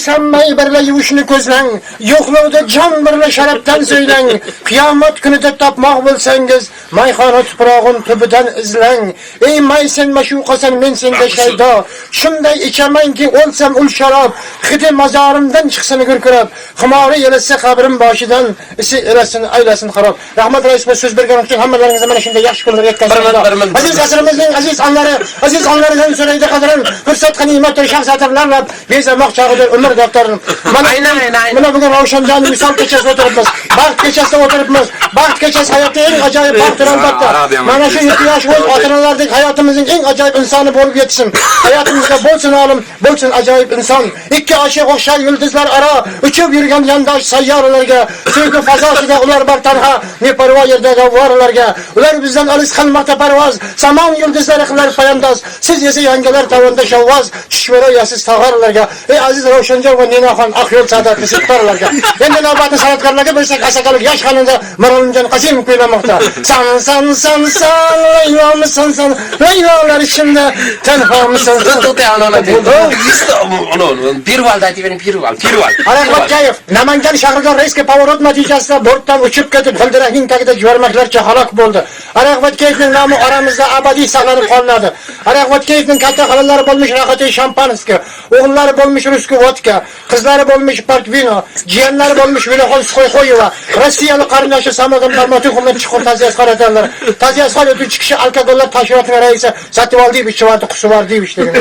sanmay birla yuvishni ko'zlang, yo'qlovda jon birla sharafdan so'ylang, qiyomat kunida topmoq bo'lsangiz, mayxona tuprog'in tubidan izlang. Ey may sen mashuqasan, men senga shaydo, shunday ichamanki o'lsam ul sharob, hidi mazorimdan chiqsin gurkirab, xumori yelatsa qabrim boshidan, isi elasin aylasin xarob. Rahmat rais so'z berganim uchun hammalaringizga mana shunday yaxshi kunlar yetkazdim. Aziz asrimizning aziz onlaridan so'raydi qadrin, fursat qanimat shaxs atirlarlab, bezamoq chog'ida umr daftarini. Mana bugun Ravshanjon misol kechasida o'tiribmiz. Baxt kechasida o'tiribmiz. Baxt kechasi hayotning eng ajoyib baxti albatta. Mana shu 7 yosh bo'l ota-onalardek hayotimizning eng ajoyib insoni bo'lib yetsin. Hayotimizda bo'lsin olim, bo'lsin ajoyib inson. Ikki oshiq o'xshar yulduzlar aro uchib yurgan yandosh sayyoralarga, sevgi fazosida ular bartanha, beparvo yerdagi vorlarga, ular bizdan olis qilmoqda parvoz, samon yulduzlari qilar poyandoz. Siz esa yangalar tovonda shovvoz, tushveraysiz tog'arlarga. Ey aziz Ravshanjon va Ninaxon Aqyo'l Saodatli sektorlarga. Endi navbatni san'atkorlarga bersak, asakalik yosh xonanda Maroljon Qosimov kuylamoqda. San laylomisan, laylolar ichimda tanhomisan. Pirvalda aytibering, pirval. Araqvat Kayev, Namangan shahriga reysga pavorot natijasida bortdan uchib ketib, g'ildirakning tagida jvarmaklarcha halok bo'ldi. Araqvat Kayevning nomi oramizda abadiy saqlanib qoladi. Araqvat Kayevning katta xalalari bo'lmish Raxatiy Shampanskiy, o'g'illari bo'lmish Ruski vodka, qizlari bo'lmish Portvino, jiyanlari bo'lmish Viloxon Skoyxoyeva, Rossiyalik qarindoshi Samodan Parmatuxovlar chuqur ta'ziya qaratadilar. Ta'ziya o'tuvchi kishi alkogollar tashkilotining raisi Sativaldiyev Chuvati Qusuvardiyevich degan.